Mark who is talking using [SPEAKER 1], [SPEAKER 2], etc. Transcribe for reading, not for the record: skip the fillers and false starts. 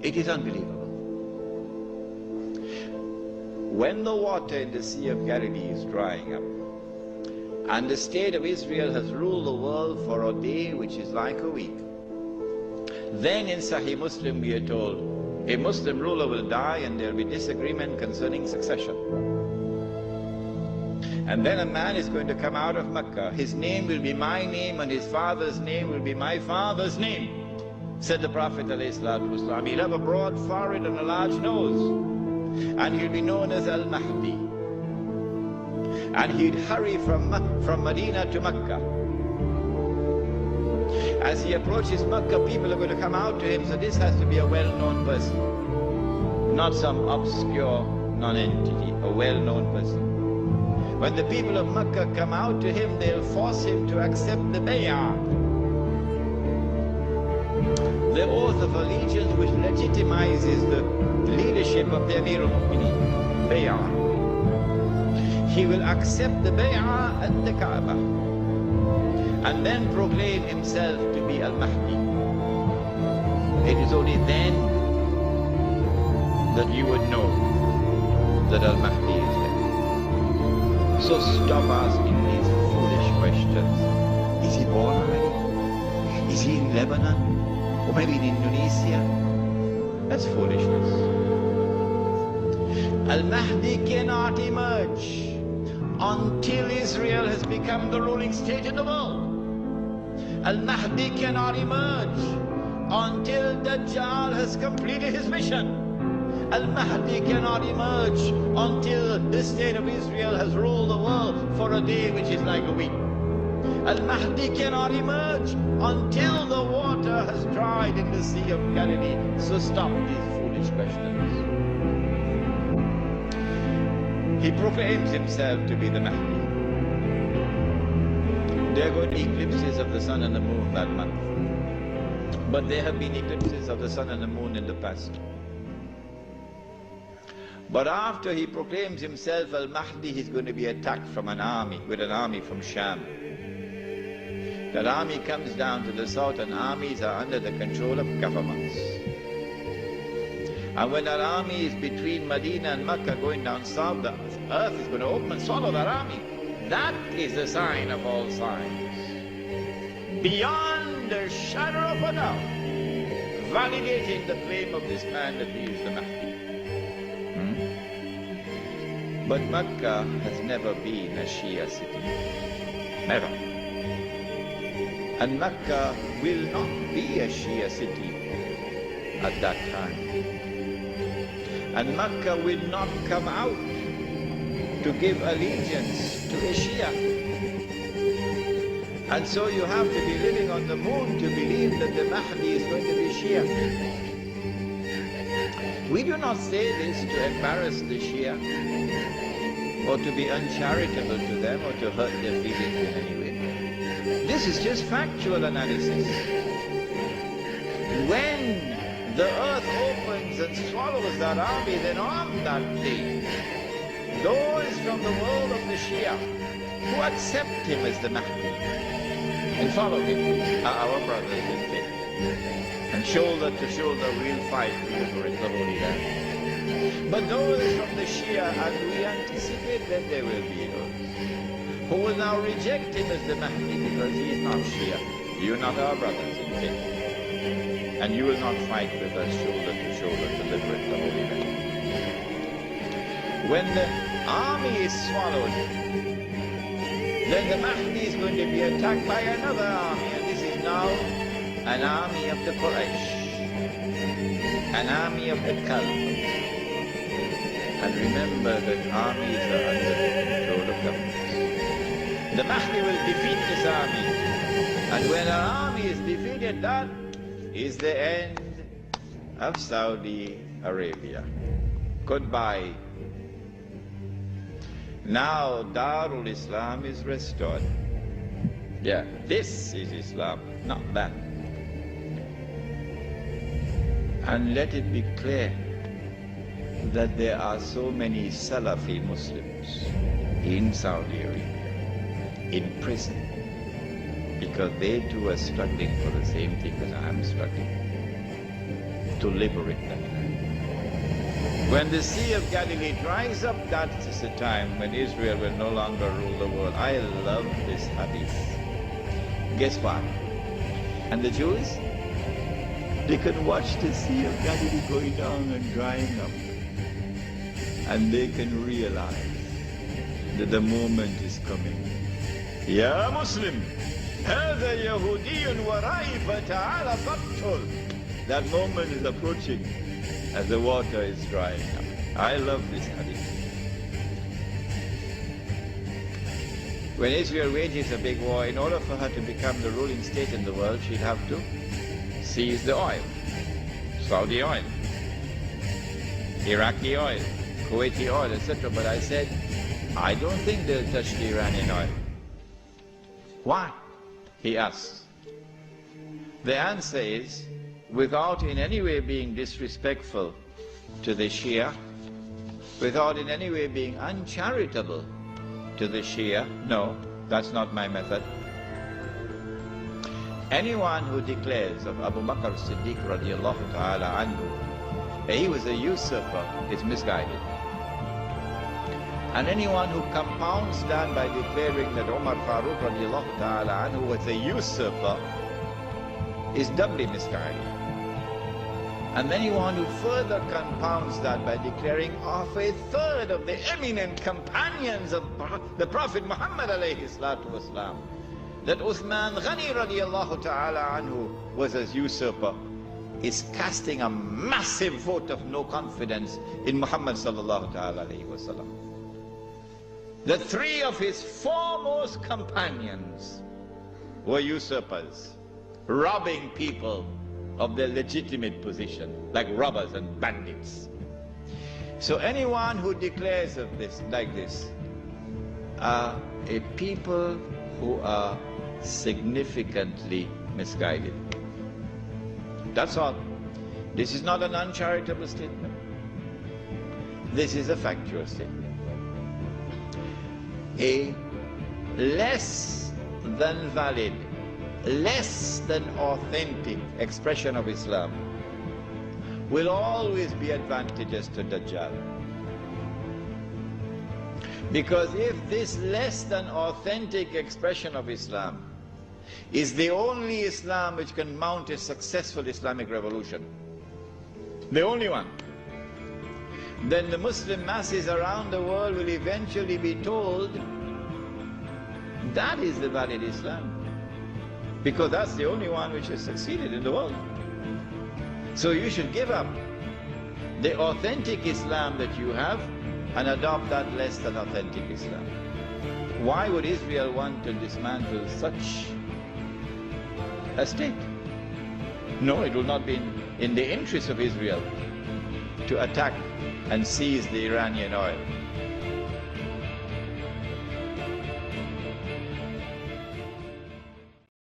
[SPEAKER 1] It is unbelievable. When the water in the Sea of Galilee is drying up, and the state of Israel has ruled the world for a day which is like a week, then in Sahih Muslim we are told a Muslim ruler will die and there will be disagreement concerning succession. And then a man is going to come out of Mecca. His name will be my name and his father's name will be my father's name, said the Prophet ﷺ. He'll have a broad forehead and a large nose, and he'll be known as Al-Mahdi. And he'd hurry from Medina to Mecca. As he approaches Mecca, people are going to come out to him, so this has to be a well-known person, not some obscure non-entity, a well-known person. When the people of Mecca come out to him, they'll force him to accept the bay'ah, the oath of allegiance which legitimizes the leadership of the Amir al-Mu'mineen, bay'ah. He will accept the bay'ah at the Kaaba and then proclaim himself to be Al-Mahdi. It is only then that you would know that Al-Mahdi is there. So stop asking these foolish questions. Is he born already? Is he in Lebanon? Or maybe in Indonesia? That's foolishness. Al-Mahdi cannot emerge until Israel has become the ruling state in the world. Al-Mahdi cannot emerge until Dajjal has completed his mission. Al-Mahdi cannot emerge until the state of Israel has ruled the world for a day which is like a week. Al-Mahdi cannot emerge until the water has dried in the Sea of Galilee. So stop these foolish questions. He proclaims himself to be the Mahdi. There are going to be eclipses of the sun and the moon that month. But there have been eclipses of the sun and the moon in the past. But after he proclaims himself Al-Mahdi, he's going to be attacked from an army, with an army from Sham. That army comes down to the south, and armies are under the control of governments. And when that army is between Medina and Mecca going down south, the earth is going to open and swallow that army. That is the sign of all signs. Beyond a shadow of a doubt, validating the claim of this man that he is the Mahdi. But Mecca has never been a Shia city. Never. And Mecca will not be a Shia city at that time. And Mecca will not come out to give allegiance to a Shia. And so you have to be living on the moon to believe that the Mahdi is going to be Shia. We do not say this to embarrass the Shia, or to be uncharitable to them, or to hurt their feelings in any way. This is just factual analysis. When the earth opens and swallows that army, then on that day, those from the world of the Shia who accept him as the Mahdi and follow him are our brothers in faith. And shoulder to shoulder we'll fight to liberate the Holy Land. But those from the Shia, and we anticipate that there will be those who will now reject him as the Mahdi because he is not Shia. You are not our brothers in faith. And you will not fight with us shoulder to shoulder to liberate the Holy Land. When the army is swallowed, then the Mahdi is going to be attacked by another army, and this is now an army of the Quraysh, an army of the Kalb. And remember that armies are under the control of governments. The Mahdi will defeat this army, and when an army is defeated, that is the end of Saudi Arabia. Goodbye. Now Darul Islam is restored. Yeah, this is Islam, not that. And let it be clear that there are so many Salafi Muslims in Saudi Arabia, in prison, because they too are struggling for the same thing that I'm struggling, to liberate that land. When the Sea of Galilee dries up, that is the time when Israel will no longer rule the world. I love this hadith. Guess what? And the Jews? They can watch the Sea of Galilee going down and drying up. And they can realize that the moment is coming. Ya Muslim, هذا يهودي ورائي فتعال فاقتل. That moment is approaching as the water is drying up. I love this hadith. When Israel wages a big war, in order for her to become the ruling state in the world, she'd have to seize the oil. Saudi oil, Iraqi oil, Kuwaiti oil, etc. But I said, I don't think they'll touch the Iranian oil. Why? He asks. The answer is, without in any way being disrespectful to the Shia, without in any way being uncharitable to the Shia, no, that's not my method. Anyone who declares of Abu Bakr as-Siddiq radiallahu ta'ala anhu that he was a usurper is misguided. And anyone who compounds that by declaring that Umar Farooq radiallahu ta'ala anhu was a usurper is doubly misguided. And anyone who further compounds that by declaring of a third of the eminent companions of the Prophet Muhammad alayhi salatu wasalam, that Uthman Ghani radiallahu ta'ala anhu was a usurper, is casting a massive vote of no confidence in Muhammad sallallahu ta'ala alayhi wasallam. The three of his foremost companions were usurpers, robbing people of their legitimate position, like robbers and bandits. So anyone who declares of this like this are a people who are significantly misguided. That's all. This is not an uncharitable statement. This is a factual statement. A less than valid, less than authentic expression of Islam will always be advantageous to Dajjal. Because if this less than authentic expression of Islam is the only Islam which can mount a successful Islamic revolution, the only one, then the Muslim masses around the world will eventually be told that is the valid Islam, because that's the only one which has succeeded in the world. So you should give up the authentic Islam that you have and adopt that less than authentic Islam. Why would Israel want to dismantle such a state? No, it will not be in the interest of Israel to attack and seize the Iranian oil.